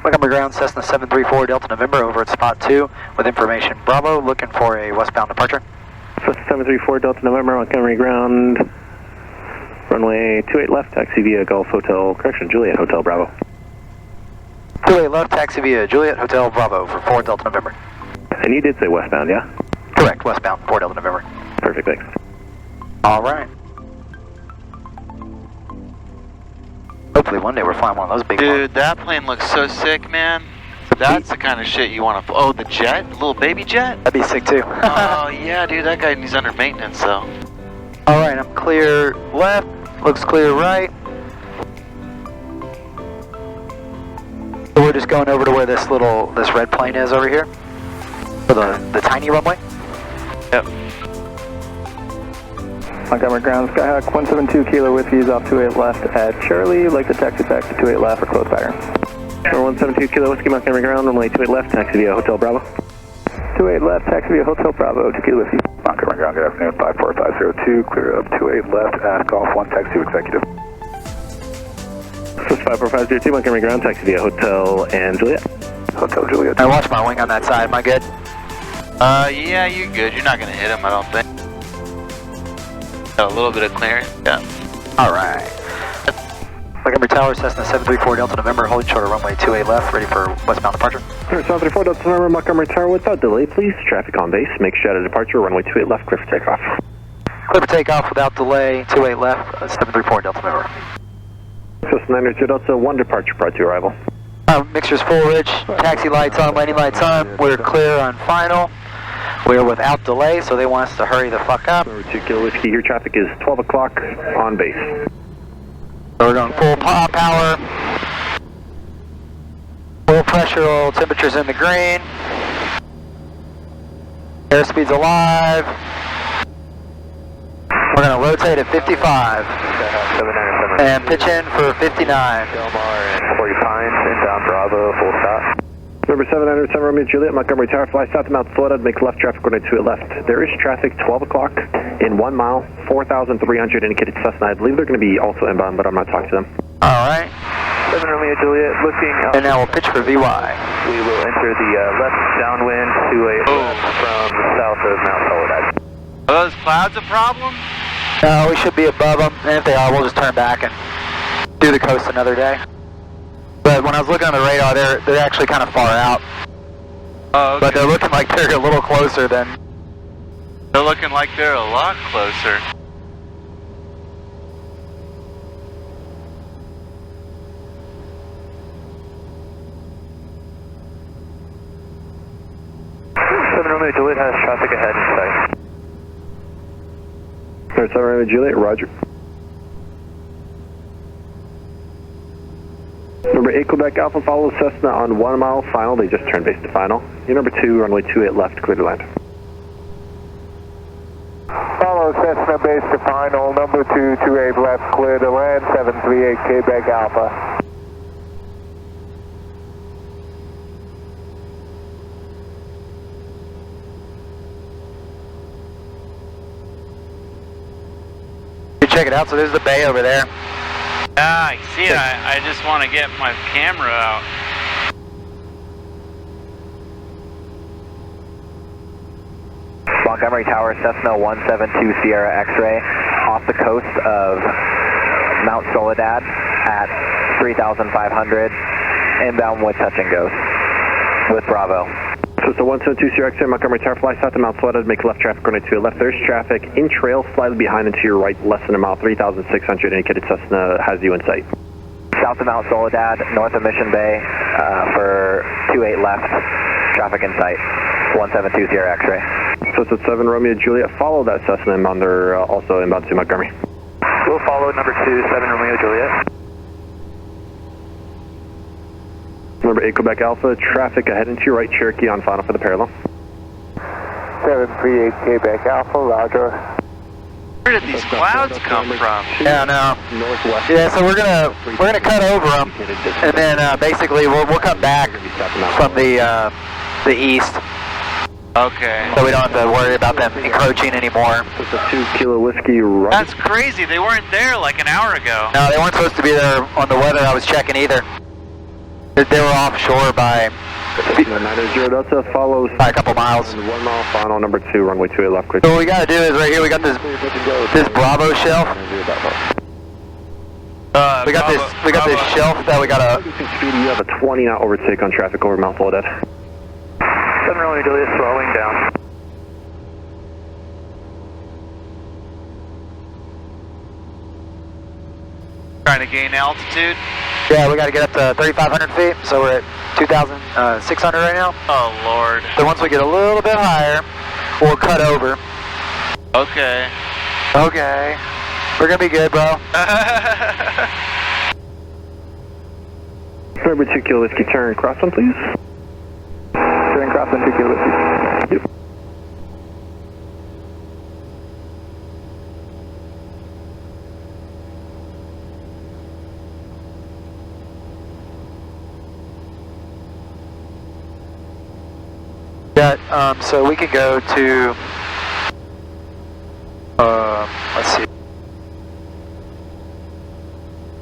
Montgomery ground, Cessna 734 Delta November over at spot 2 with information Bravo, looking for a westbound departure. Cessna 734 Delta November, Montgomery ground, runway 28 left, taxi via Golf Hotel, correction, Juliet Hotel Bravo. 28 left, taxi via Juliet Hotel Bravo for 4 Delta November. And you did say westbound, yeah? Correct, westbound, 4 Delta November. Perfect, thanks. All right. Hopefully one day we're flying one of those big ones. Dude, that plane looks so sick, man. That's the kind of shit you want to. Oh, the jet? The little baby jet? That'd be sick too. Oh, yeah, dude, that guy needs under maintenance, though. All right, I'm clear left, looks clear right. So we're just going over to where this red plane is over here. For the tiny runway. Yep. Montgomery ground, Skyhawk 172 Kilo Whiskey is off 28 left at Charlie. Like the taxi back to 28 left for close pattern. 172 Kilo Whiskey, Montgomery ground, runway 28 left, taxi via Hotel Bravo. 28 left, taxi via Hotel Bravo, 2 Kilo Whiskey. Montgomery ground, good afternoon, 54502, clear up 28 left at Golf 1, taxi to executive. This is 54502, Montgomery ground, taxi via Hotel and Juliet. Hotel Juliet. I watch my wing on that side, am I good? Yeah, you're good. You're not going to hit him, I don't think. Got a little bit of clearance, yeah. All right. Montgomery Tower, Cessna 734 Delta November, holding short of runway 28 left, ready for westbound departure. 734 Delta November, Montgomery Tower, without delay, please. Traffic on base, make sure at a departure, runway 28 left, clear for takeoff. Clear for takeoff without delay, 28 left, 734 Delta November. Cessna 902 Delta, 1 departure prior to arrival. Mixer's full, Rich. Taxi lights on, landing lights on. We're clear on final. We're without delay, so they want us to hurry the fuck up. 2 Kilo Whiskey, your traffic is 12 o'clock on base. So we're going full power. Full pressure, oil temperature's in the green. Airspeed's alive. We're going to rotate at 55. And pitch in for 59. Before you find, inbound Bravo, full stop. Number 797 Romeo Juliet, Montgomery Tower, fly south to Mount Soledad, make left traffic going to it left. There is traffic 12 o'clock in 1 mile, 4,300 indicated Cessna. I believe they're going to be also inbound, but I'm not talking to them. All right. 7 Romeo Juliet, looking out. And now we'll pitch for VY. We will enter the left downwind to a left from the south of Mount Soledad. Are those clouds a problem? No, we should be above them, and if they are, we'll just turn back and do the coast another day. But when I was looking on the radar, they're actually kind of far out. Oh, okay. But they're looking like they're a little closer than... They're looking like they're a lot closer. Romeo Juliet has traffic ahead in sight. 7 Romeo Juliet, roger. Number 8 Quebec Alpha follows Cessna on 1 mile final. They just turned base to final. Your number 2, runway 28 left, clear to land. Follow Cessna base to final. Number 2, 28 left, clear to land. 738 Quebec Alpha. Check it out, so there's the bay over there. Yeah, I see it. I just want to get my camera out. Montgomery Tower, Cessna 172 Sierra X-ray, off the coast of Mount Soledad at 3,500, inbound with touch and goes, with Bravo. So it's a 172 Sierra X-ray, Montgomery Tower, fly south to Mount Soledad, make left traffic going to your left. There's traffic in trail, slightly behind and to your right, less than a mile, 3,600, indicated Cessna has you in sight. South of Mount Soledad, north of Mission Bay, for 28 left, traffic in sight, 172 Sierra X-ray. So it's at 7 Romeo Juliet, follow that Cessna inbound, they're also inbound to Montgomery. We'll follow number 2, 7 Romeo Juliet. Number 8 Quebec Alpha, traffic ahead and to your right, Cherokee on final for the parallel. 738 Quebec Alpha, roger. Where did these clouds come from? Yeah, no. Northwest. Yeah, so we're gonna cut over them, and then basically we'll come back from the east, Okay. so we don't have to worry about them encroaching anymore. It's a 2 Kilo Whiskey, right. That's crazy. They weren't there like an hour ago. No, they weren't supposed to be there on the weather I was checking either. They were offshore by 90 Delta follows by a couple miles. 1 mile final, number 2, runway 28 left. Quick. So what we got to do is right here. We got this Bravo shelf. We got this shelf that we got to. Speed, you have a 20 knot overtake on traffic over Mount Soledad. 7 Romeo Juliet slowing down. Trying to gain altitude. Yeah, we got to get up to 3,500 feet. So we're at 2,600 right now. Oh Lord. So once we get a little bit higher, we'll cut over. Okay. Okay. We're gonna be good, bro. Number 2 Kilo Whiskey, turn crosswind, please. Turn crosswind 2 Kilo Whiskey. Yep. Yeah, so we can go to, let's see.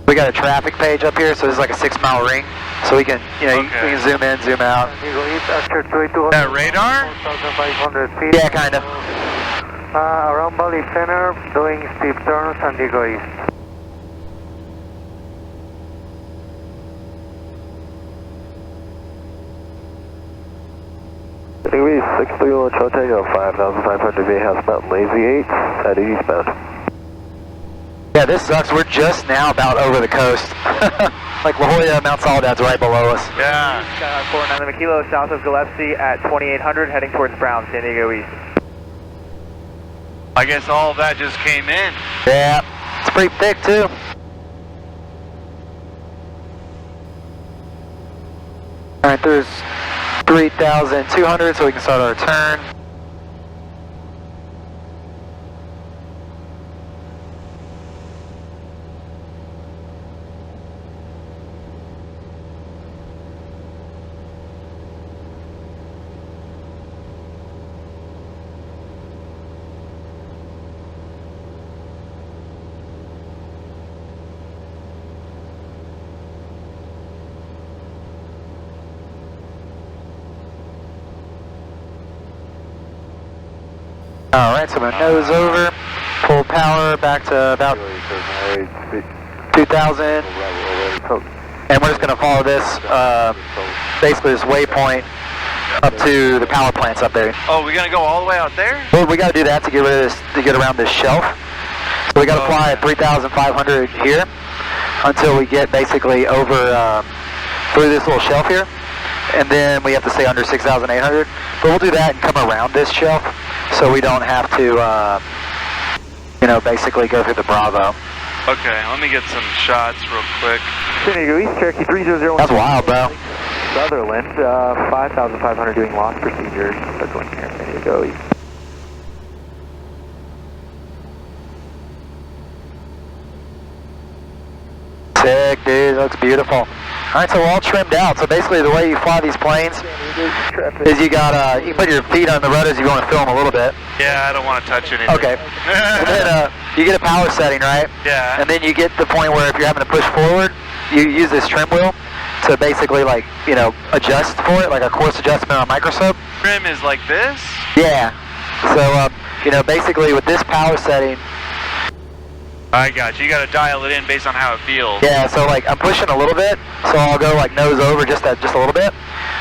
We got a traffic page up here, so this is like a 6-mile ring. So we can, you know, Okay. you can zoom in, zoom out. That radar? Yeah, kind of. Around Valley Center, doing steep turns and Diego East. Degrees 631 Chote, go 5,500 feet, housebound Lazy 8, heading eastbound. Yeah, this sucks. We're just now about over the coast. Like La Jolla, Mount Soledad's right below us. Yeah. Skyhawk 49 Kilo, south of Gillespie at 2800, heading towards Brown, San Diego East. I guess all of that just came in. Yeah, it's pretty thick too. Alright, there's 3,200, so we can start our turn. Alright, so I'm going to nose over, pull power back to about 2,000, and we're just going to follow this, basically this waypoint up to the power plants up there. Oh, we're gonna go all the way out there? Well, we got to do that to get rid of this, to get around this shelf. So we got to fly at 3,500 here until we get basically over through this little shelf here, and then we have to stay under 6,800. But we'll do that and come around this shelf, so we don't have to, you know, basically go through the Bravo. Okay, let me get some shots real quick. San Diego East, Cherokee 3001. That's wild, bro. Sutherland, 5,500 doing loss procedures. Circling here, San Diego East. Sick, dude. Looks beautiful. All right, so we're all trimmed out. So basically, the way you fly these planes is you got you put your feet on the rudder as you want to film a little bit. Yeah, I don't want to touch anything. Okay. And then you get a power setting, right? Yeah. And then you get to the point where if you're having to push forward, you use this trim wheel to basically, like, you know, adjust for it, like a course adjustment on a microscope. Trim is like this? Yeah. So, you know, basically with this power setting. I got you. You got to dial it in based on how it feels. Yeah, so like I'm pushing a little bit, so I'll go like nose over just a little bit,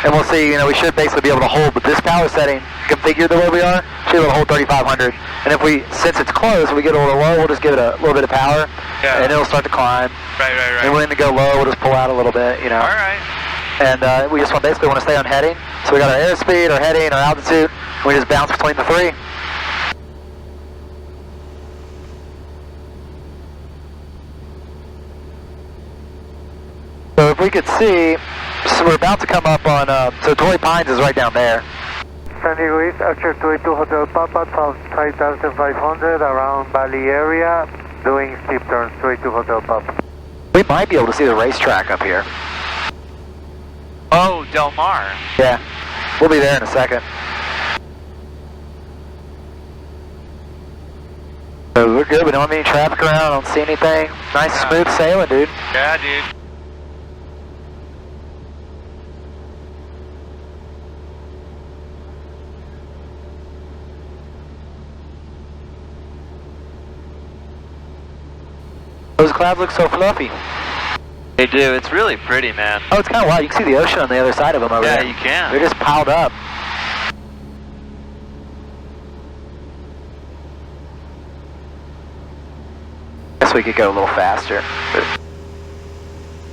and we'll see. You know, we should basically be able to hold with this power setting configured the way we are. Should be able to hold 3,500. And if we, since it's close, we get a little low, we'll just give it a little bit of power, and it'll start to climb. Right. And when we go low, we'll just pull out a little bit. You know. All right. And we just basically want to stay on heading. So we got our airspeed, our heading, our altitude, and we just bounce between the three. So if we could see, so we're about to come up on, so Torrey Pines is right down there. San Diego East, Archer 22 Hotel Papa, 5,500 around Valley area, doing steep turns, 22 Hotel Papa. We might be able to see the racetrack up here. Oh, Del Mar. Yeah, we'll be there in a second. So we're good, we don't have any traffic around, I don't see anything. Nice smooth sailing, dude. Yeah, dude. clouds look so fluffy. They do. It's really pretty, man. Oh, it's kind of wild. You can see the ocean on the other side of them over there. Yeah, you can. They're just piled up. Guess we could go a little faster.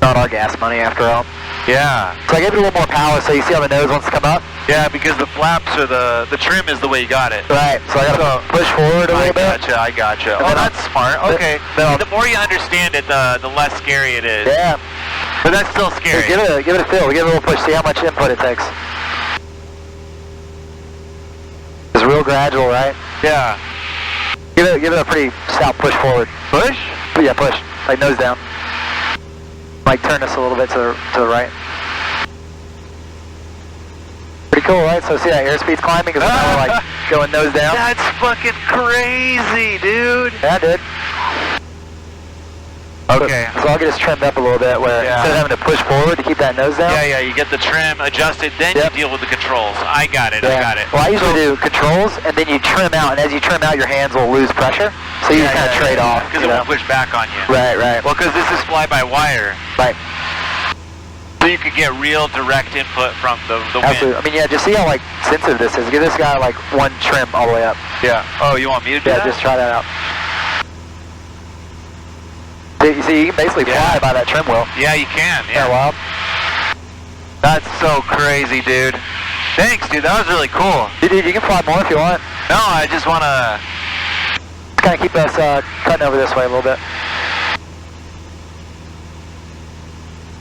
Not our gas money after all. Yeah. So I gave it a little more power so you see how the nose wants to come up? Yeah, because the flaps or the trim is the way you got it. Right, so I gotta push forward a little bit. I gotcha. And Oh, then that's smart. Okay. The more you understand it, the less scary it is. Yeah. But that's still scary. Give it a feel, give it a little push, see how much input it takes. It's real gradual, right? Yeah. Give it a pretty stout push forward. Push? Yeah, push. Like nose down. Like turn this a little bit to the right. Pretty cool, right? So see that airspeed's climbing because now we're like going nose down. That's fucking crazy, dude. Yeah, dude. Okay. So I'll get us trimmed up a little bit where instead of having to push forward to keep that nose down. Yeah, you get the trim adjusted, then you deal with the controls. I got it. Well, I usually do controls, and then you trim out, and as you trim out, your hands will lose pressure, so you kind of trade off. Because it won't push back on you. Right. Well, because this is fly-by-wire. Right. So you could get real direct input from the wind. Absolutely. I mean, yeah, just see how, like, sensitive this is. Give this guy, like, one trim all the way up. Yeah. Oh, you want me to do that? Yeah, just try that out. See, you can basically fly by that trim wheel. Yeah, you can. Yeah, wild. That's so crazy, dude. Thanks, dude. That was really cool. Dude, you can fly more if you want. No, I just want to... Kind of keep us cutting over this way a little bit.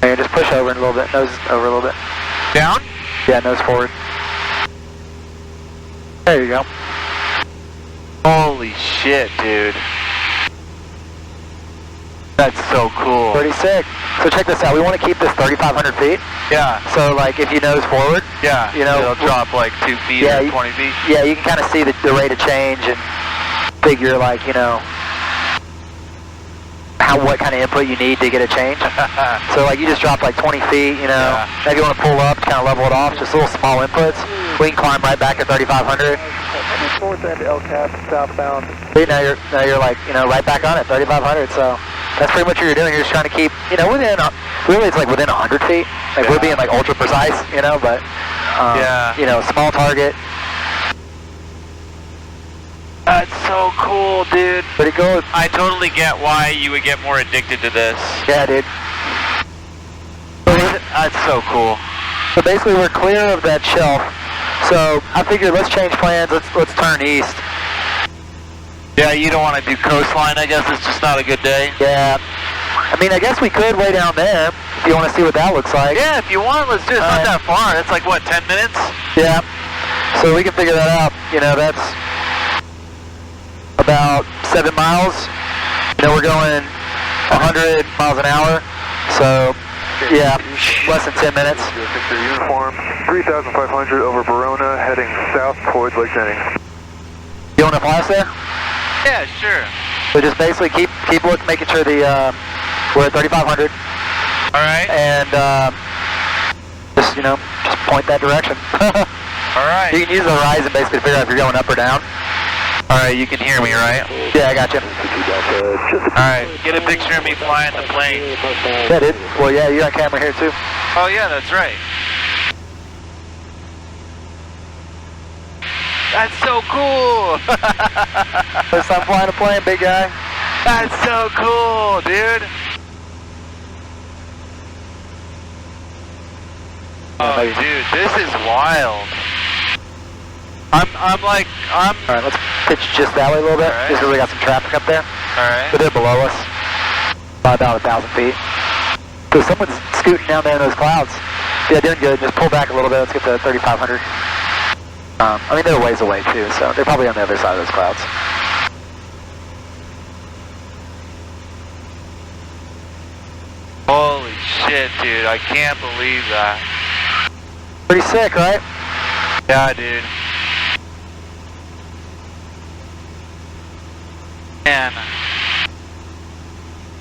And just push over a little bit. Nose over a little bit. Down? Yeah, nose forward. There you go. Holy shit, dude. That's so cool. Pretty sick. So check this out. We want to keep this 3,500 feet. Yeah. So like if you nose forward, you know, it'll drop like 2 feet or 20 feet. Yeah, you can kind of see the rate of change and figure like, you know, what kind of input you need to get a change. So like you just drop like 20 feet, you know. Maybe you want to pull up, kind of level it off, just little small inputs. We can climb right back at 3,500. North end El Cap, southbound. See, now you're like, you know, right back on it, 3,500. So that's pretty much what you're doing. You're just trying to keep, you know, within, really it's like within 100 feet. Like we're being like ultra precise, you know, but, you know, small target. That's so cool, dude. Pretty cool. I totally get why you would get more addicted to this. Yeah, dude. That's so cool. So basically we're clear of that shelf. So I figured let's change plans, let's turn east. Yeah, you don't want to do coastline, I guess it's just not a good day. Yeah. I mean, I guess we could way down there if you want to see what that looks like. Yeah, if you want, let's do it. It's not that far. It's like, what, 10 minutes? Yeah. So we can figure that out. You know, that's about 7 miles. You know, we're going 100 miles an hour. So, yeah, less than 10 minutes. Uniform, 3,500 over Verona, heading south towards Lake Jennings. You want to fly us there? Yeah, sure. So just basically keep looking, making sure we're at 3,500. All right. And just, you know, just point that direction. All right. You can use the horizon basically to figure out if you're going up or down. All right, you can hear me, right? Yeah, I got you. All right, get a picture of me flying the plane. Yeah, dude. Well, yeah, you're on camera here too. Oh, yeah, that's right. That's so cool. First time flying a plane, big guy. That's so cool, dude. Oh, dude, this is wild. I'm like. All right, let's pitch just that way a little bit, just because we got some traffic up there. All right. But they're below us, by about 1,000 feet. So someone's scooting down there in those clouds. Yeah, doing good. Just pull back a little bit. Let's get to 3,500. I mean, they're a ways away too, so they're probably on the other side of those clouds. Holy shit, dude. I can't believe that. Pretty sick, right? Yeah, dude. Man.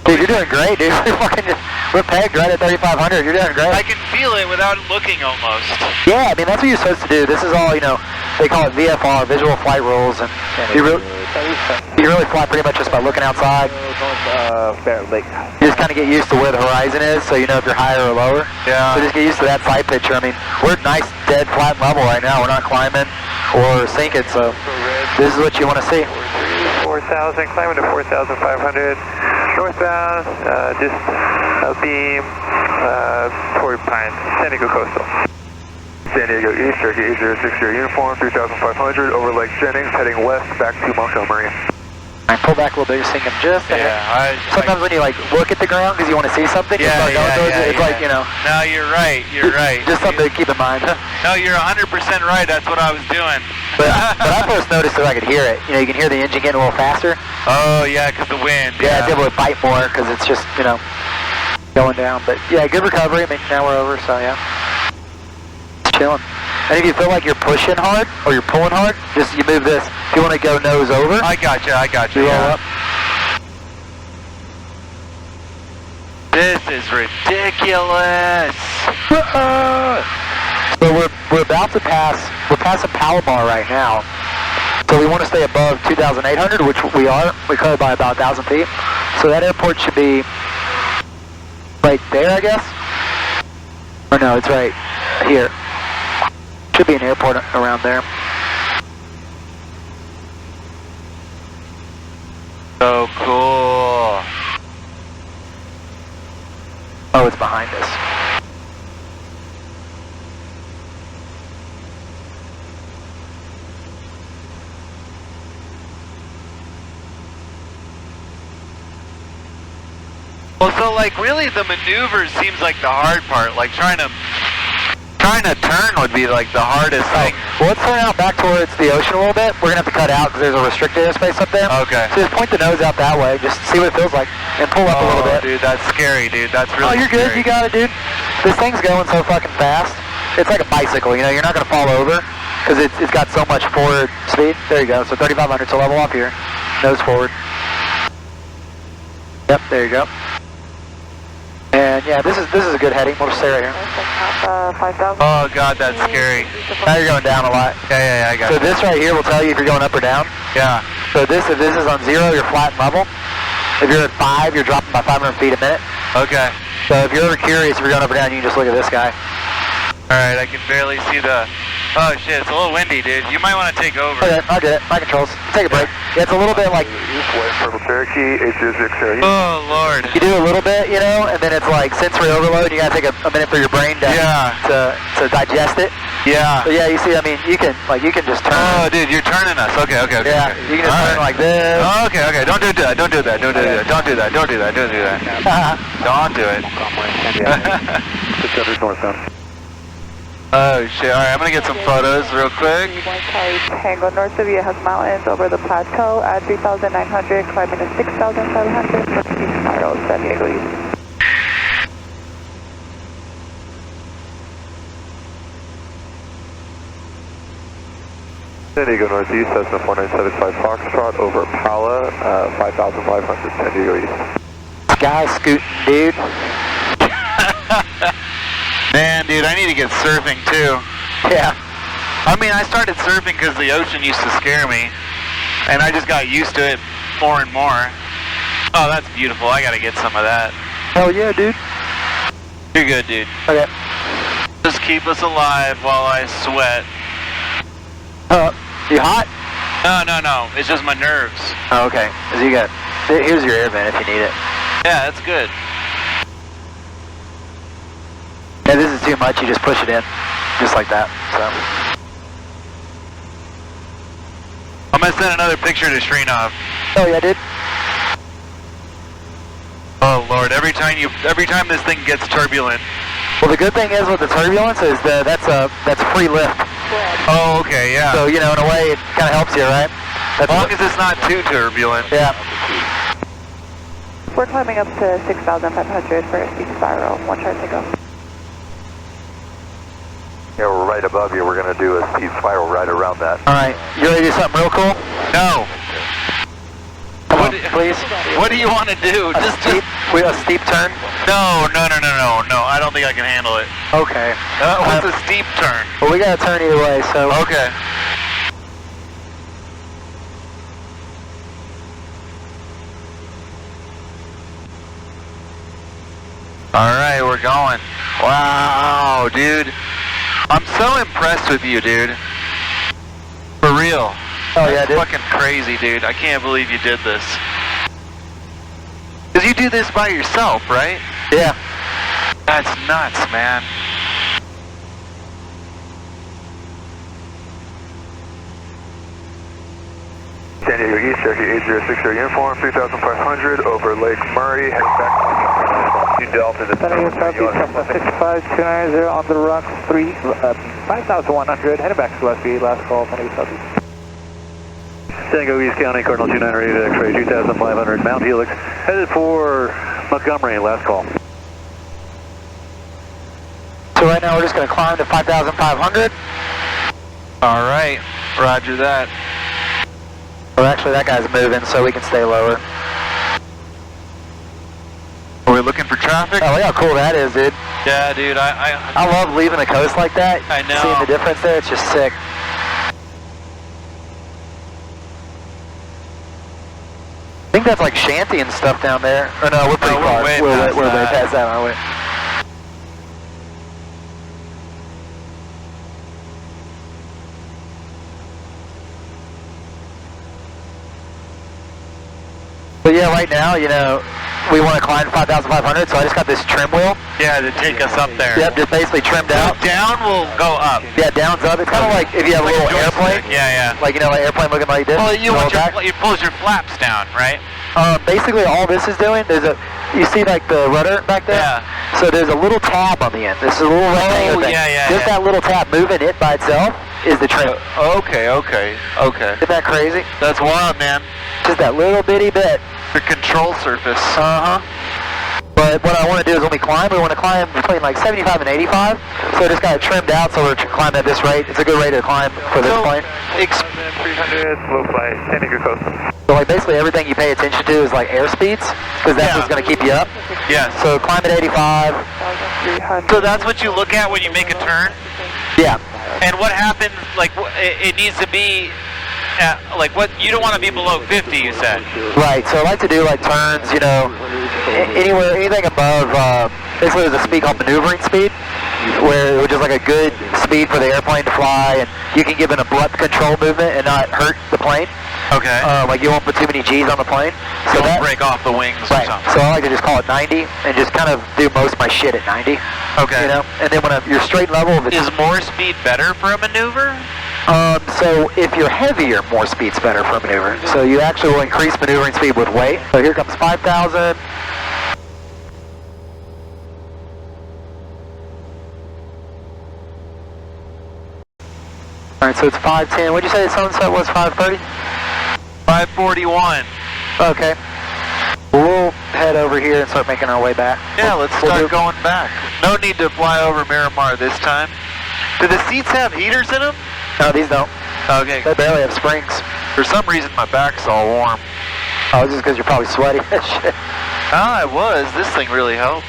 Dude, you're doing great, dude. We're pegged right at 3,500. You're doing great. I can feel it without looking almost. Yeah, I mean, that's what you're supposed to do. This is all, you know, they call it VFR, visual flight rules, and you really fly pretty much just by looking outside. You just kind of get used to where the horizon is, so you know if you're higher or lower. Yeah. So just get used to that sight picture. I mean, we're nice, dead, flat level right now. We're not climbing or sinking, so this is what you want to see. 4,000, climbing to 4,500, northbound, just beam toward Pine, San Diego Coastal. San Diego East, Cherokee 8060 uniform, 3,500, over Lake Jennings, heading west back to Montgomery. I pull back a little bit, just thinking just ahead. Sometimes when you like look at the ground because you want to see something, it's like, you know. No, you're right, Just something to keep in mind. No, you're 100% right, that's what I was doing. But I first noticed that I could hear it. You know, you can hear the engine getting a little faster. Oh, yeah, because the wind. Yeah, it's able to bite more because it's just, you know, going down. But yeah, good recovery. I mean, now we're over, so yeah. Just chilling. And if you feel like you're pushing hard or you're pulling hard, just you move this. If you want to go nose over, I got you. you roll up. This is ridiculous. So we're about to pass. We're passing Palomar right now. So we want to stay above 2,800, which we are. We cover by about 1,000 feet. So that airport should be right there, I guess. Or no, it's right here. Should be an airport around there. So cool. Oh, it's behind us. Well, so like really the maneuver seems like the hard part. Like trying to turn would be like the hardest thing. Well, let's turn out back towards the ocean a little bit. We're gonna have to cut out because there's a restricted airspace up there. Okay. So just point the nose out that way. Just see what it feels like, and pull up a little bit. Dude, that's scary, dude. That's really. Oh, you're good. You got it, dude. This thing's going so fucking fast. It's like a bicycle. You know, you're not gonna fall over because it's got so much forward speed. There you go. So 3,500. So level off here. Nose forward. Yep. There you go. And yeah, this is a good heading. We'll just stay right here. 5,000. Oh god, that's scary. Now you're going down a lot. Yeah, I got So it. this right here will tell you if you're going up or down. Yeah. So if this is on 0, you're flat and level. If you're at 5, you're dropping by 500 feet a minute. Okay. So if you're ever curious if you're going up or down, you can just look at this guy. Alright, I can barely see the... Oh shit, it's a little windy, dude. You might want to take over. Okay, I'll get it. My controls. Take a break. Yeah, it's a little bit like... East-west, Purple Cherokee 8060. Oh lord. You do a little bit, you know, and then it's like sensory overload. You gotta take a minute for your brain to digest it. Yeah. But yeah, you see, I mean, you can just turn. Oh dude, you're turning us. Okay. Yeah, you can just turn like this. Oh, okay. Don't do that. Don't do that. Don't do that. Don't do that. Don't do that. Don't do it. 600 northbound. Oh shit, alright, I'm gonna get some photos real quick. Tango north of you has mountains over the plateau at 3,900, climbing to 6,700 for East Spiral, San Diego East. San Diego Northeast, Cessna 4975 Foxtrot over Pala, 5,500, San Diego East. Guy scooting, dude. Man, dude, I need to get surfing too. Yeah. I mean, I started surfing because the ocean used to scare me, and I just got used to it more and more. Oh, that's beautiful. I gotta get some of that. Hell yeah, dude. You're good, dude. Okay. Just keep us alive while I sweat. You hot? No. It's just my nerves. Oh, okay. Here's your air vent if you need it. Yeah, that's good. Yeah, this is too much. You just push it in, just like that. So. I'm gonna send another picture to Shreenov. Oh yeah, dude. Oh Lord, every time this thing gets turbulent. Well, the good thing is with the turbulence is that's free lift. Oh, okay, yeah. So, you know, in a way, it kind of helps you, right? As long as it's not too turbulent. Yeah. We're climbing up to 6,500 for a steep spiral. One chart to go. Yeah, we're right above you. We're going to do a steep spiral right around that. All right. You ready to do something real cool? No. Come on, please. What do you want to do? A steep turn? No. I don't think I can handle it. Okay. What's a steep turn? Well, we got to turn either way, so. Okay. Alright, we're going. Wow, dude. I'm so impressed with you, dude. For real. Oh yeah, dude. Fucking crazy, dude. I can't believe you did this. Because you do this by yourself, right? Yeah. That's nuts, man. San Diego East, Cherokee 8060 uniform, 3500 over Lake Murray, heading back to Delta. San Diego Southeast, Cessna 65290 on the run, 5100, heading back to SB, last call, San Diego Southeast. San Diego East County, Cardinal 298, X-ray 2500, Mount Helix, headed for Montgomery, last call. So right now we're just going to climb to 5,500. Alright, roger that. Well, actually that guy's moving, so we can stay lower. Are we looking for traffic? Oh, look how cool that is, dude. Yeah, dude, I love leaving the coast like that. I know. Seeing the difference there, it's just sick. I think that's like shanty and stuff down there. Or no, we're pretty far. We're way past that, aren't we? But yeah, right now, you know, we want to climb 5,500, so I just got this trim wheel. Yeah, to take us up there. Yep, just basically trimmed out. Down will go up. Yeah, down's up. It's kind of like if you have a little airplane. Yeah, yeah. Like, you know, like airplane looking like this. Well, you pulls your flaps down, right? Basically, all this is doing, you see like the rudder back there? Yeah. So there's a little tab on the end. This is a little rectangular thing. Yeah. Just that little tab moving it by itself is the trim. Okay. Isn't that crazy? That's wild, man. Just that little bitty bit. The control surface. But what I want to do is when we want to climb between like 75 and 85. So I just got it trimmed out so we're climbing at this rate. It's a good rate to climb for this plane. 300, slow flight, San Diego coast. So like basically everything you pay attention to is like airspeeds, because that's what's going to keep you up. Yeah. So climb at 85. So that's what you look at when you make a turn? Yeah. And what happens, like, it needs to be, like, what, you don't want to be below 50, you said? Right, so I like to do, like, turns, you know, anything above, basically there's a speed called maneuvering speed, which is like a good speed for the airplane to fly, and you can give an abrupt control movement and not hurt the plane. Okay. Like, you won't put too many G's on the plane. So don't break off the wings or something. So I like to just call it 90, and just kind of do most of my shit at 90. Okay. You know, and then when you're straight level, is more speed better for a maneuver? So if you're heavier, more speed's better for a maneuver. So you actually will increase maneuvering speed with weight. So here comes 5,000. Alright, so it's 510. What'd you say the sunset was, 5:30? 5:41. Okay. We'll head over here and start making our way back. Yeah, let's start going back. No need to fly over Miramar this time. Do the seats have heaters in them? No, these don't. Okay. They barely have springs. For some reason, my back's all warm. Oh, just because you're probably sweaty. Shit. Ah, it was. This thing really helped.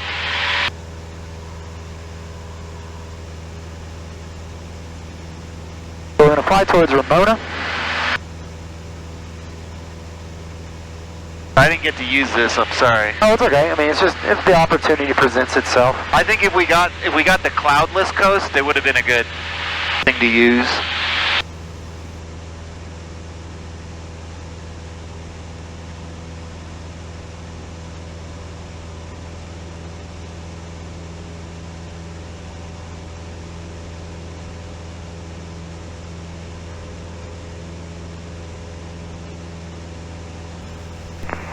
We're going to fly towards Ramona. I didn't get to use this, I'm sorry. Oh, it's okay. I mean, it's just if the opportunity presents itself. I think if we got the cloudless coast, it would have been a good thing to use.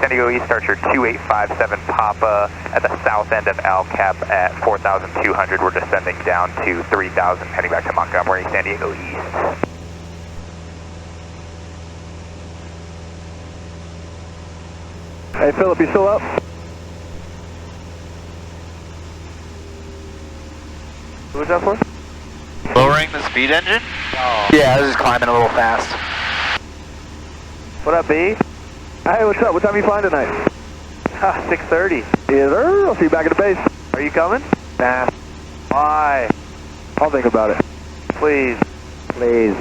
San Diego East, Archer 2857 Papa at the south end of Al Cap at 4,200. We're descending down to 3,000, heading back to Montgomery, San Diego East. Hey Philip, you still up? What was that for? Lowering the speed engine? Oh. Yeah, I was just climbing a little fast. What up, B? Hey, what's up? What time are you flying tonight? 6:30. Yes, sir. I'll see you back at the base. Are you coming? Nah. Why? I'll think about it. Please. Please.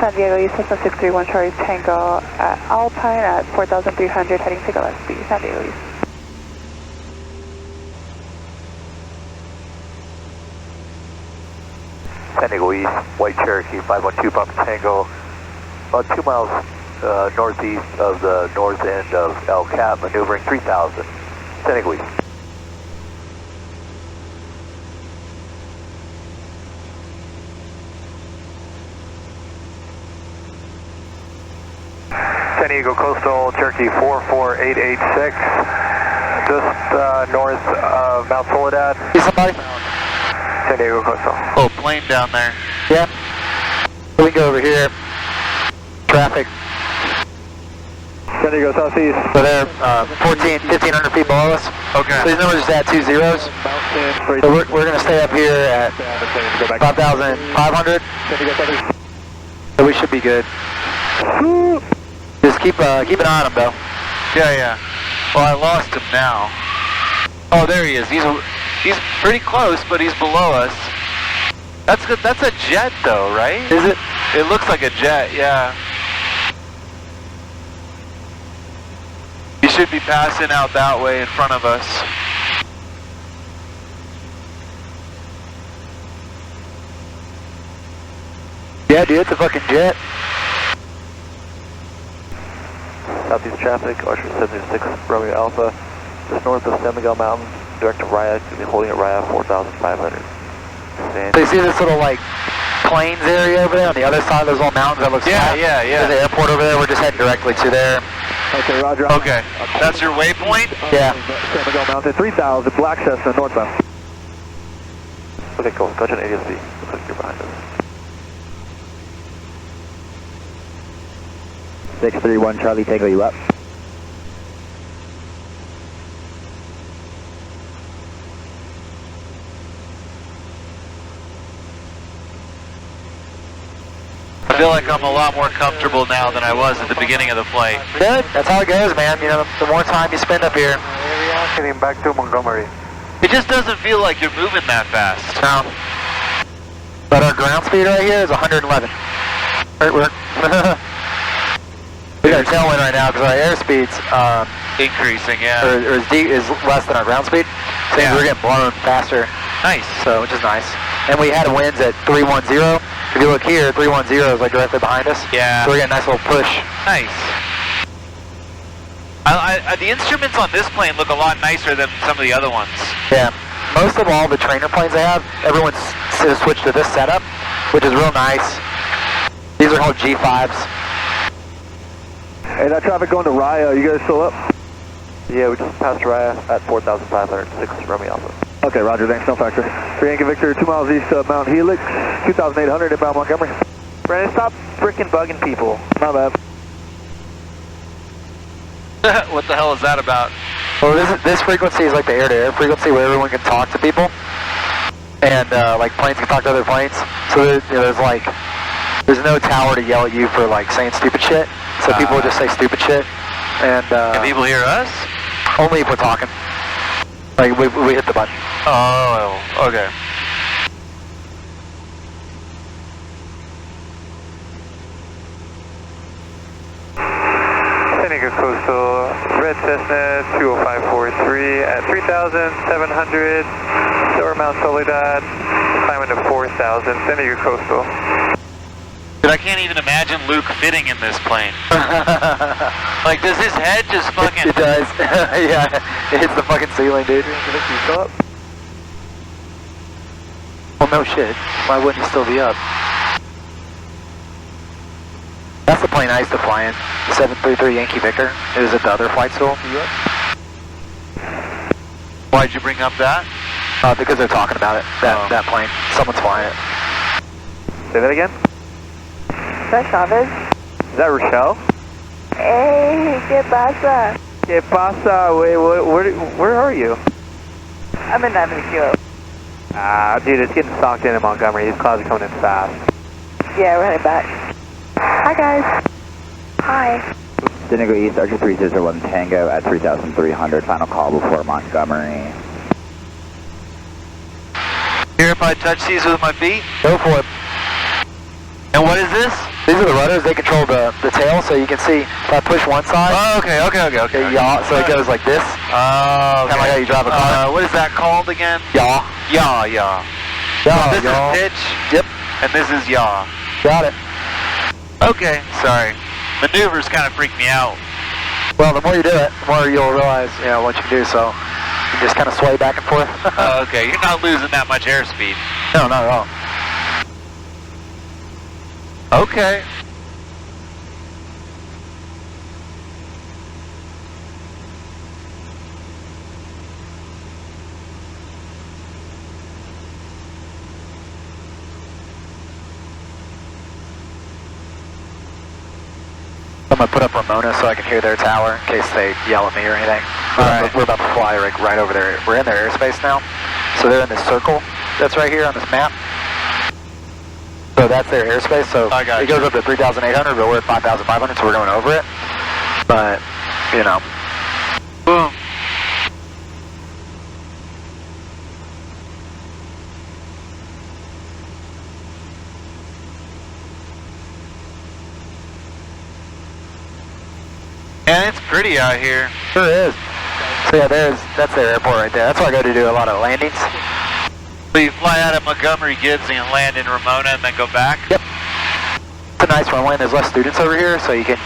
San Diego East, Cessna 631 Charlie Tango at Alpine at 4,300, heading to Gillespie, San Diego East. San Diego East, White Cherokee, 512 Papa Tango, about 2 miles northeast of the north end of El Cap, maneuvering 3000, San Diego East. San Diego Coastal, Cherokee 44886, just north of Mount Soledad. See somebody? San Diego Coastal. Oh, plane down there. Yeah. We can go over here. Traffic. San Diego Southeast. So they're 1,500 feet below us. Okay. So these numbers just add 2 zeros. So we're going to stay up here at 5,500. So we should be good. Just keep an eye on him though. Yeah. Well, I lost him now. Oh, there he is. He's pretty close, but he's below us. That's good. That's a jet, though, right? Is it? It looks like a jet. Yeah. He should be passing out that way in front of us. Yeah, dude, it's a fucking jet. Southeast traffic, Archer 706, Romeo Alpha, just north of San Miguel Mountain, direct to Raya, to be holding at Raya 4,500. So you see this little like plains area over there on the other side of those little mountains that looks flat? Yeah. There's the airport over there. We're just heading directly to there. Okay, roger. Okay. That's your waypoint? Yeah. San Miguel Mountain, 3000, Black Cessna, northbound. Okay, cool. Gotcha, ADSB. Looks like you're behind us. 631 Charlie Tango, you up? I feel like I'm a lot more comfortable now than I was at the beginning of the flight. Good. That's how it goes, man. You know, the more time you spend up here. Heading back to Montgomery. It just doesn't feel like you're moving that fast. No. But our ground speed right here is 111. We got a tailwind right now because our airspeed's Increasing, yeah. is less than our ground speed. So Yeah. we're getting blown faster. Nice. So which is nice. And we had winds at 310. If you look here, 310 is like directly behind us. Yeah. So we're getting a nice little push. Nice. The instruments on this plane look a lot nicer than some of the other ones. Yeah. Most of all the trainer planes they have, everyone's switched to this setup, which is real nice. These are called G5s. Hey, that traffic going to Raya, you guys still up? Yeah, we just passed Raya at 4,506, Romeo Alpha. Okay, roger, thanks, no factor. 3 Yankee Victor, 2 miles east of Mount Helix, 2,800 inbound Montgomery. Brandon, stop frickin' bugging people. My bad. What the hell is that about? Well, this frequency is like the air-to-air frequency where everyone can talk to people, and like planes can talk to other planes. So there's no tower to yell at you for like saying stupid shit. So people will just say stupid shit, and Can people hear us? only if we're talking. Like we hit the button. Oh, okay. San Diego Coastal, Red Cessna 20543 at 3,700, over Mount Soledad, climbing to 4,000, San Diego Coastal. Dude, I can't even imagine Luke fitting in this plane. Like, does his head just fucking... It does. Yeah, it hits the fucking ceiling, dude. Well, no shit. Why wouldn't he still be up? That's the plane I used to fly in, 733 Yankee Victor. It was at the other flight school. Why'd you bring up that? Because they're talking about it, that plane. Someone's flying it. Say that again? Is that Chavez? Is that Rochelle? Hey, ¿qué pasa? ¿Qué pasa? Wait, where are you? I'm in Avenue Kilo. Ah, dude, it's getting stocked in Montgomery. These clouds are coming in fast. Yeah, we're heading back. Hi, guys. Hi. San Diego East, Archer 301 Tango at 3,300, final call before Montgomery. Here if I touch these with my feet? Go for it. And what is this? These are the rudders. They control the tail, so you can see if I push one side. Oh, okay. It yaw, so it goes like this. Oh, Kind of like how you drive a car. what is that called again? Yaw. Yaw. Yaw, This yaw. is pitch. Yep. And this is yaw. Got it. Okay, sorry. Maneuvers kind of freak me out. Well, the more you do it, the more you'll realize, what you can do. So you just kind of sway back and forth. Okay, you're not losing that much airspeed. No, not at all. Okay. I'm going to put up Ramona so I can hear their tower in case they yell at me or anything. Alright. We're about to fly right over there. We're in their airspace now. So they're in this circle that's right here on this map. So that's their airspace. So I got it goes up to 3,800, but we're at 5,500, so we're going over it. But, Boom. And it's pretty out here. Sure is. So yeah, that's their airport right there. That's where I go to do a lot of landings. So you fly out of Montgomery Gibbs and land in Ramona and then go back? Yep. It's a nice runway and there's less students over here, so you can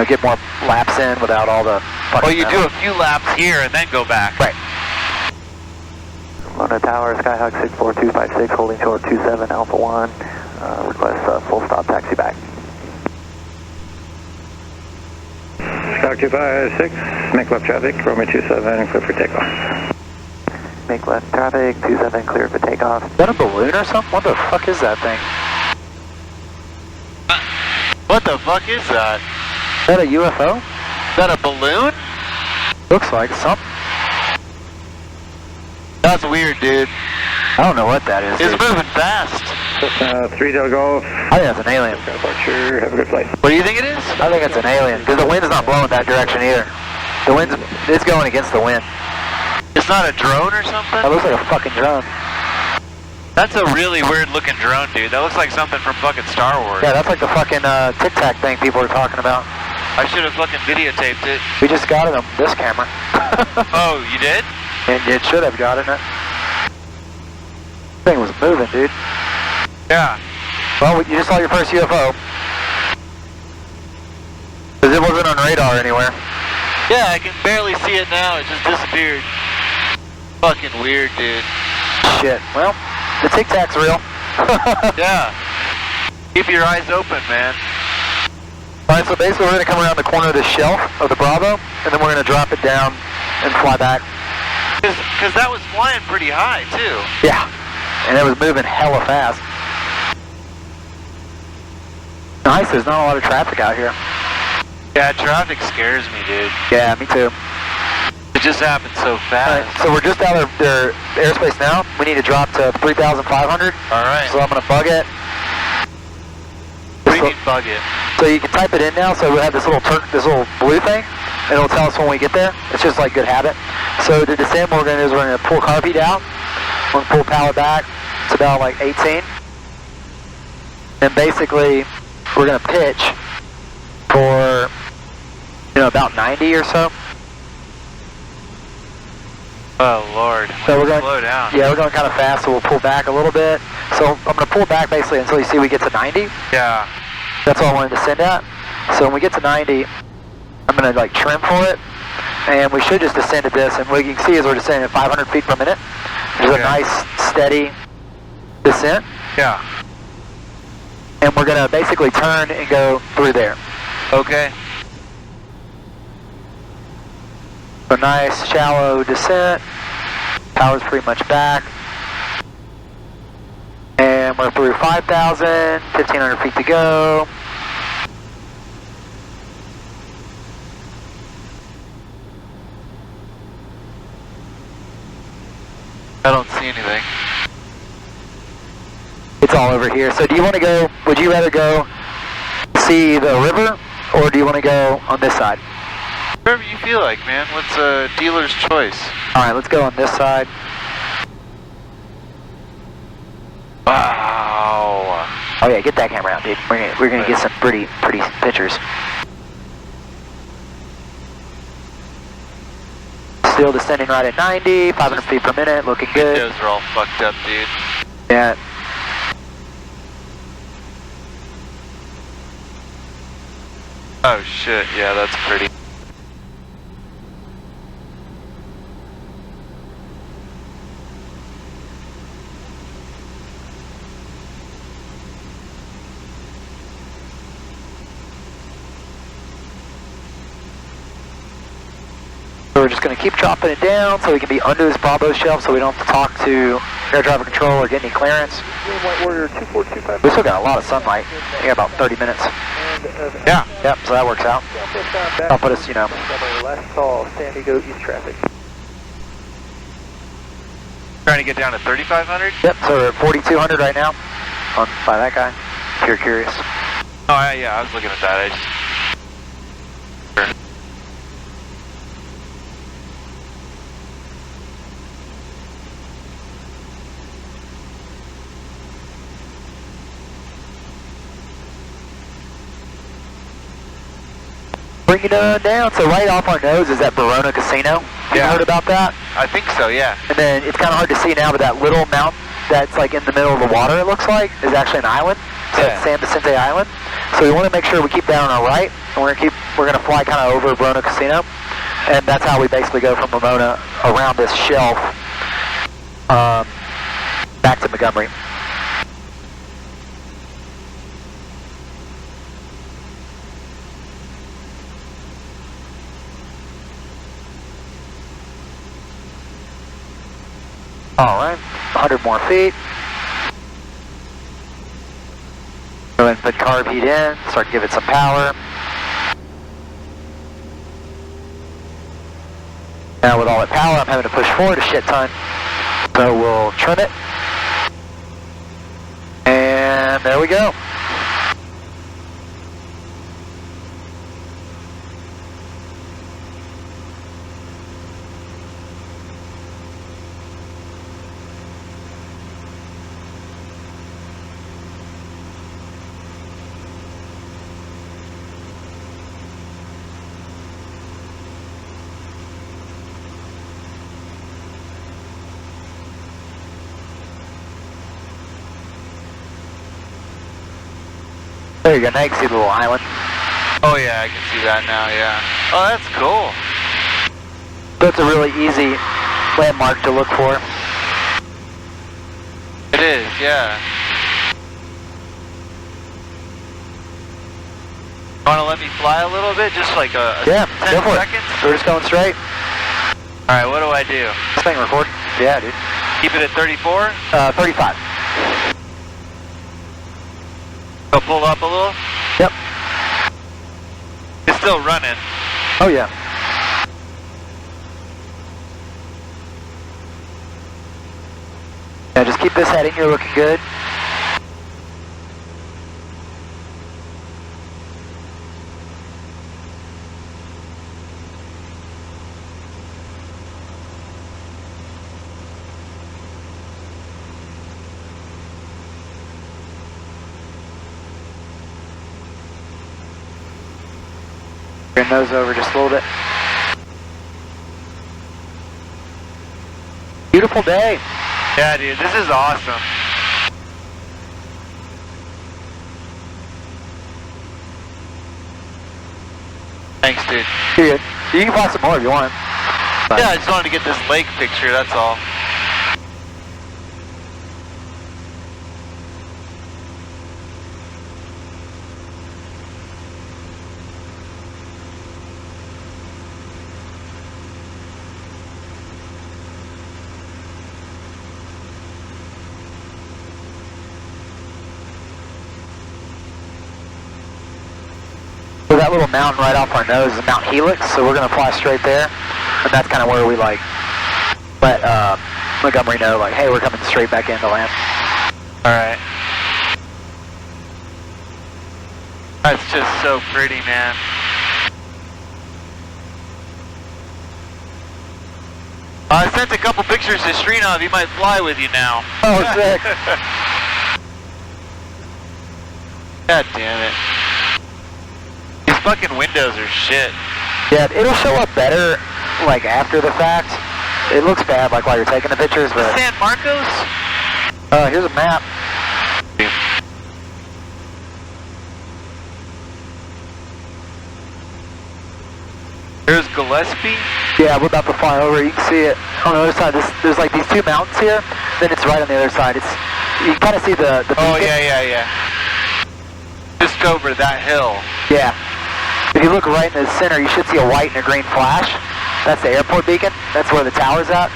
get more laps in without all the fucking Well, you do a few laps here and then go back. Right. Ramona Tower, Skyhawk 64256, holding short 27 Alpha 1. Request full stop taxi back. Skyhawk 256, make left traffic, Romeo 27, clear for takeoff. Make left traffic, 27 clear for takeoff. Is that a balloon or something? What the fuck is that thing? What the fuck is that? Is that a UFO? Is that a balloon? Looks like something. That's weird, dude. I don't know what that is. It's dude. moving fast. 3 Del Golf, I think that's an alien. departure, have a good flight. What do you think it is? I think it's an alien, because the wind's not blowing that direction either. The wind's, it's going against the wind. It's not a drone or something? That looks like a fucking drone. That's a really weird looking drone, dude. That looks like something from fucking Star Wars. Yeah, that's like the fucking Tic Tac thing people were talking about. I should have fucking videotaped it. We just got it on this camera. Oh, you did? And it should have gotten it. Thing was moving, dude. Yeah. Well, you just saw your first UFO. Because it wasn't on radar anywhere. Yeah, I can barely see it now. It just disappeared. Fucking weird, dude. Shit. Well, the Tic Tac's real. Yeah. Keep your eyes open, man. Alright, so basically we're going to come around the corner of the shelf of the Bravo, and then we're going to drop it down and fly back. Because that was flying pretty high, too. Yeah. And it was moving hella fast. Nice, there's not a lot of traffic out here. Yeah, traffic scares me, dude. Yeah, me too. It just happened so fast. Alright, so we're just out of their airspace now. We need to drop to 3,500. Alright. So I'm going to bug it. What do you mean bug it? So you can type it in now, so we have this little blue thing, and it'll tell us when we get there. It's just like good habit. So to descend, what we're going to do is we're going to pull car feet out. We're going to pull power back. It's about like 18. And basically, we're going to pitch for, about 90 or so. Oh, Lord. So we're going slow down. Yeah, we're going kind of fast, so we'll pull back a little bit. So I'm going to pull back basically until you see we get to 90. Yeah. That's all I wanted to send at. So when we get to 90, I'm going to trim for it. And we should just descend at this. And what you can see is we're descending at 500 feet per minute. There's a nice, steady descent. Yeah. And we're going to basically turn and go through there. Okay. So nice, shallow descent. Power's pretty much back. And we're through 5,000, 1,500 feet to go. I don't see anything. It's all over here. So do you want to go, would you rather go see the river, or do you want to go on this side? Whatever you feel like, man. What's a dealer's choice? Alright, let's go on this side. Wow. Oh yeah, get that camera out, dude. We're gonna get some pretty pictures. Still descending right at 90, 500 feet per minute, looking good. Those are all fucked up, dude. Yeah. Oh shit, yeah, that's pretty. So we're just going to keep dropping it down so we can be under this Bravo shelf so we don't have to talk to air traffic control or get any clearance. Warrior 2425. We still got a lot of sunlight. We got about 30 minutes. Yeah. Yep, so that works out. That'll put us, you know. Last call, San Diego East traffic. Trying to get down to 3,500? Yep, so we're at 4,200 right now by that guy, if you're curious. Oh, yeah, I was looking at that. I just... Bring it down, so right off our nose is that Verona Casino. You heard about that? I think so, yeah. And then it's kind of hard to see now, but that little mountain that's like in the middle of the water, it looks like, is actually an island. So it's San Vicente Island. So we want to make sure we keep that on our right, and we're gonna fly kind of over Verona Casino, and that's how we basically go from Ramona around this shelf back to Montgomery. Alright, 100 more feet. Go ahead and put carb heat in, start to give it some power. Now with all that power, I'm having to push forward a shit ton. So we'll trim it. And there we go. There you go, now you can see the little island. Oh yeah, I can see that now, yeah. Oh, that's cool. That's a really easy landmark to look for. It is, yeah. Want to let me fly a little bit? Just like a 10 seconds? We're just going straight. Alright, what do I do? This thing record? Yeah, dude. Keep it at 34? 35. Go pull up a little? Yep. It's still running. Oh yeah. Yeah, just keep this heading, you're looking good. Bring your nose over just a little bit. Beautiful day. Yeah, dude, this is awesome. Thanks, dude. You're good. You can fly some more if you want. Yeah, I just wanted to get this lake picture, that's all. So that little mountain right off our nose is Mount Helix, so we're going to fly straight there. And that's kind of where we let Montgomery know, like, hey, we're coming straight back into land. Alright. That's just so pretty, man. I sent a couple pictures to Srinov, he might fly with you now. Oh, sick. God damn it. These fucking windows are shit. Yeah, it'll show up better, like, after the fact. It looks bad, like, while you're taking the pictures, but... San Marcos? Here's a map. There's Gillespie? Yeah, we're about to fly over. You can see it on the other side. There's like these two mountains here. Then it's right on the other side. You can kind of see the Oh, beacon. yeah. Just over that hill. Yeah. If you look right in the center, you should see a white and a green flash. That's the airport beacon. That's where the tower's at.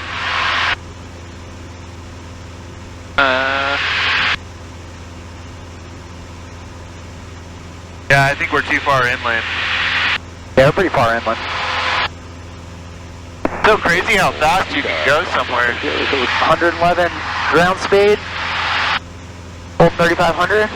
Yeah, I think we're too far inland. Yeah, we're pretty far inland. So crazy how fast you can go somewhere. 111 ground speed. Full 3,500.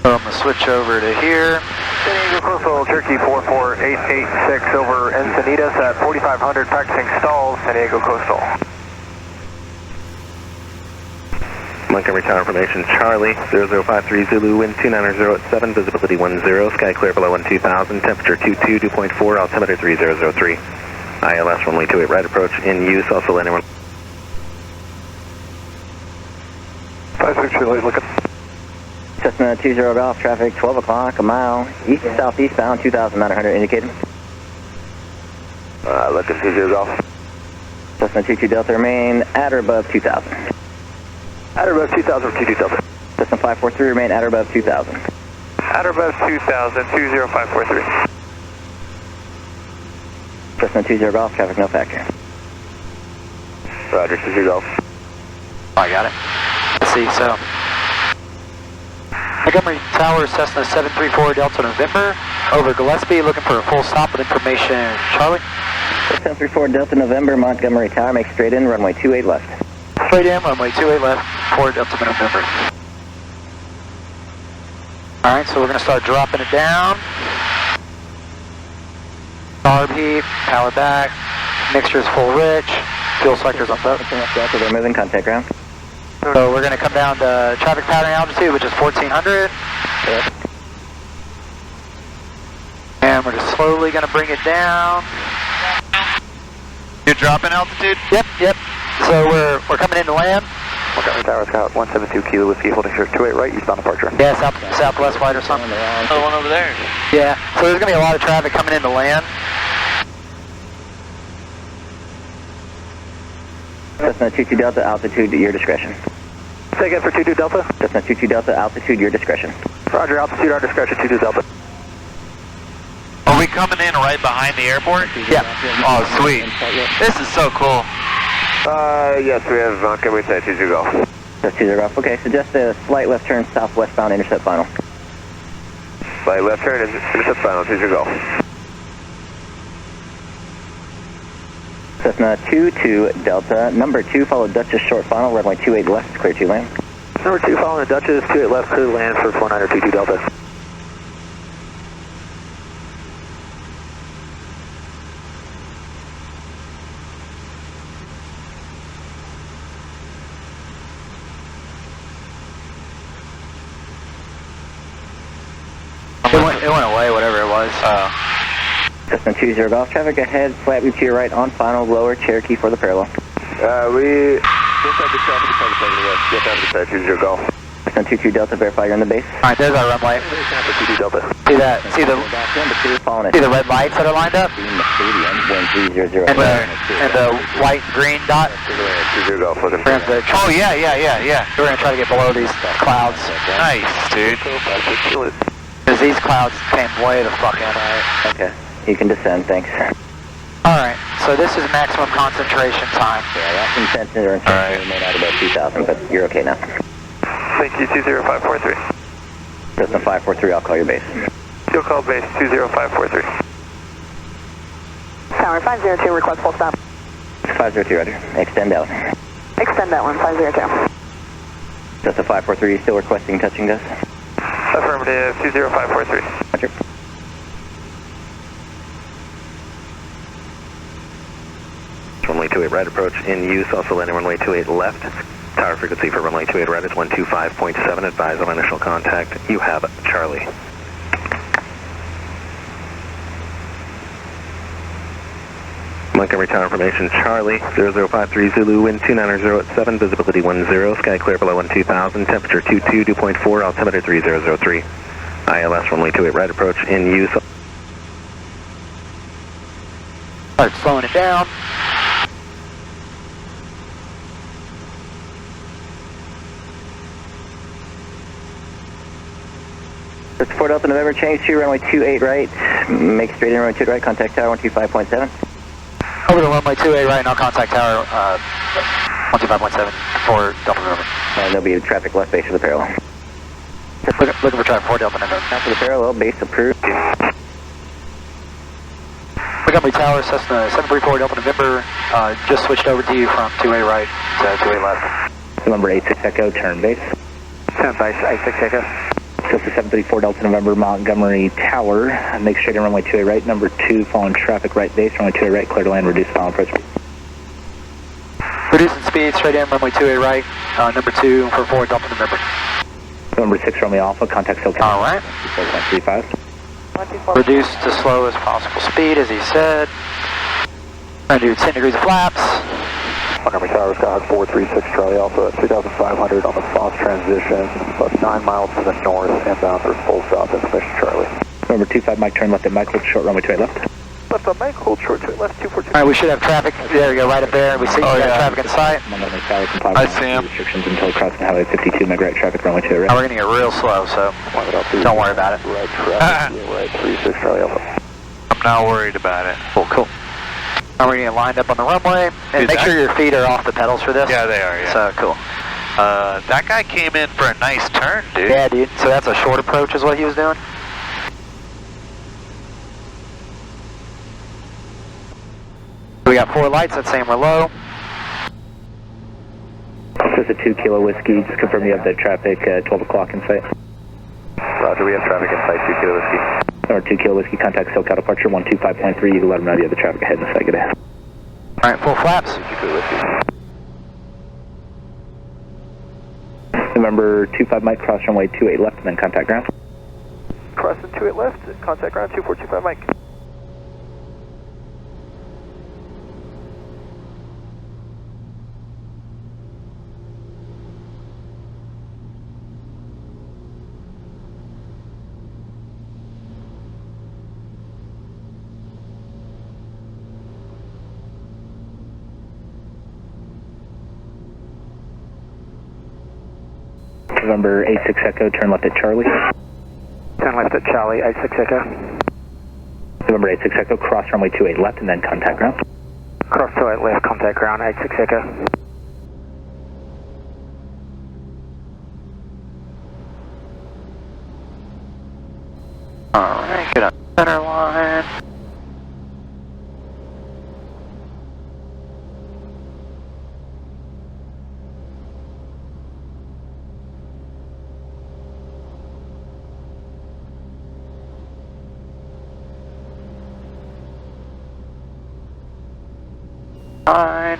So I'm going to switch over to here. San Diego Coastal, Cherokee 44886 over Encinitas at 4,500, practicing stalls, San Diego Coastal. Montgomery Tower Information, Charlie, 0053 Zulu, wind 290 at 7, visibility 10, sky clear below 12,000, temperature 22, dew point 4, altimeter 3003. ILS runway 28 right approach in use, also landing 56 Charlie, looking. Cessna 20 Golf, traffic 12 o'clock, a mile, east-southeastbound, 2,900 indicated. Looking 20 Golf. Cessna 22 Delta, remain at or above 2,000. At or above 2,000 for 22 Delta. Cessna 543, remain at or above 2,000. At or above 2,000, 20543. Cessna 20 Golf, traffic no factor. Roger, 20 Golf. Oh, I got it. Let's see, so. Montgomery Tower, Cessna 734 Delta November, over Gillespie, looking for a full stop with information. Charlie? 734 Delta November, Montgomery Tower, make straight in, runway 28 left. Straight in, runway 28 left, 4 Delta November. Alright, so we're going to start dropping it down. Carb heat, power back, mixture's full rich, fuel selector's on both. Delta, they're moving, contact ground. So we're going to come down to traffic pattern altitude, which is 1,400. Yep. And we're just slowly going to bring it down. You're dropping altitude? Yep. So we're coming into land. Montgomery Tower, Scout 172 Kilo Whiskey, holding short 28 right, eastbound departure. Yeah, southwest flight or something. Oh, the one over there. Yeah, so there's going to be a lot of traffic coming into land. Cessna 22 Delta, altitude at your discretion. Say again for 22 Delta? Cessna 22 Delta, altitude your discretion. Roger, altitude, our discretion, 22 Delta. Are we coming in right behind the airport? Yeah. Oh, sweet. This is so cool. Yes, we have Montgomery Tower, 22 Golf. That's 20 Golf. Okay, so just a slight left turn southwestbound, intercept final. Slight left turn, intercept final, 22 Golf. Cessna 22 Delta, number 2, follow Dutchess short final, runway 28 left, clear to land. Number 2 following the Dutchess, 28 left, clear to land for 4922 Delta. It went away, whatever it was. Cessna 20 Golf, traffic ahead, flat view to your right on final, lower Cherokee for the parallel. We just have the traffic to the west, just have the Tower, 20 Golf. Cessna 22 Delta, verify you're in the base. Alright, there's our runway. 22 Delta. See that? See the red lights that are lined up? And the white and green dot? 20 Golf, looking for Oh, yeah. We're going to try to get below these clouds. Nice, dude. Because these clouds came way the fuck in. Okay, you can descend, thanks. Alright, so this is maximum concentration time. Yeah, that's intention or intention remain out about 2,000, but you're okay now. Thank you, 20543. Cessna 543, I'll call your base. You'll call base 20543. Tower 502, request full stop. 502, roger. Extend out. Extend that one, 502. Cessna 543, still requesting touching does? Affirmative, 20543. Roger. runway 28 right approach in use, also landing runway 28 left, Tower frequency for runway 28 right is 125.7. Advise on initial contact. You have Charlie. Montgomery Tower information, Charlie, 0053 Zulu, wind 290 at 7, visibility 10, sky clear below 12,000, temperature 22, dew point 4, altimeter 3003. ILS runway 28 right approach in use. Start slowing it down. That's 4 Delta November, change to runway 28 right, make straight in runway 28 right, contact tower 125.7. Over to runway 28 right, and I'll contact tower 125.7 for Delta November. And there'll be a traffic left base for the parallel. Looking for traffic for Delta November. Now for the parallel, base approved. Montgomery Tower, Cessna 734 Delta November, just switched over to you from 28 right to 28 left. November 86 Echo, turn base. Turn base, 86 Echo. Cessna 734 Delta November, Montgomery Tower, make straight in runway 28 right, number 2, following traffic right base, runway 28 right, clear to land, reduce final approach speed. Reducing speed, straight in, runway 28 right, number 2 for 4 Delta November. November 6 Romeo Alpha, contact SoCal. All right. 4.35. Reduce to slowest possible speed, as he said. Going to do 10 degrees of flaps. Montgomery Tower, Skyhawk 436 Charlie Alpha at 3,500 on the Foss transition, about 9 miles to the north, inbound for full south information Charlie. November 25 Mike, turn left at Mike, hold short runway 28 left. Left on Mike, hold short to left 242. All right, we should have traffic. There we go, right up there. We see traffic in sight. Montgomery Tower, comply I with see him. restrictions until crossing highway 52, make right traffic runway 28 right. Now we're going to get real slow, so don't worry about it. Right traffic, right 36 Charlie Alpha. I'm not worried about it. Cool. Now we're going to get lined up on the runway, and Dude, make sure your feet are off the pedals for this. Yeah, they are, yeah. So, cool. That guy came in for a nice turn, dude. Yeah, dude. So that's a short approach is what he was doing? We got 4 lights, that's saying we're low. Just a 2 Kilo Whiskey, just confirm you have the traffic at 12 o'clock in sight. Roger, we have traffic in sight, 2 Kilo Whiskey. Or 2 Kilo Whiskey, contact SoCal departure 125.3, you can let them know you have the traffic ahead in a second. All right, full flaps. 2 Kilo Whiskey. November 25 Mike, cross runway 28 left, and then contact ground. Crossing 28 left, contact ground 2425 Mike. November 86 Echo, turn left at Charlie. Turn left at Charlie, 86 Echo. November 86 Echo, cross runway 28 left, and then contact ground. Cross 28 left, contact ground, 86 Echo. Alright, get up center line. Fine.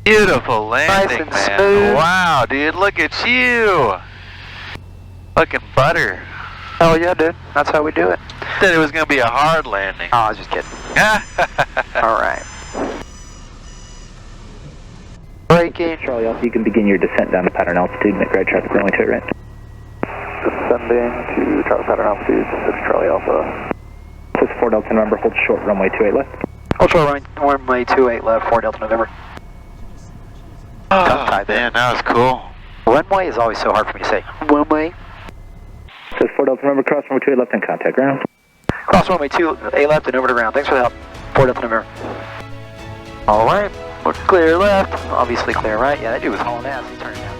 Beautiful landing, and man. smooth. Wow, dude, look at you. Looking butter. Hell yeah, dude. That's how we do it. Said it was going to be a hard landing. Oh, I was just kidding. Alright. Braking. Charlie Alpha, you can begin your descent down to pattern altitude, make right traffic runway 28 right. Descending to traffic pattern altitude, 6 Charlie Alpha. This is 4 Delta November, hold short runway 28 left. Ultra runway 28 left, 4 Delta November. Oh, man, that was cool. Runway is always so hard for me to say. Runway. This is 4 Delta November, cross runway 28 left and contact ground. Cross runway 28 left and over to ground. Thanks for the help. 4 Delta November. Alright. Clear left. Obviously clear right. Yeah, that dude was hauling ass. He turned it down.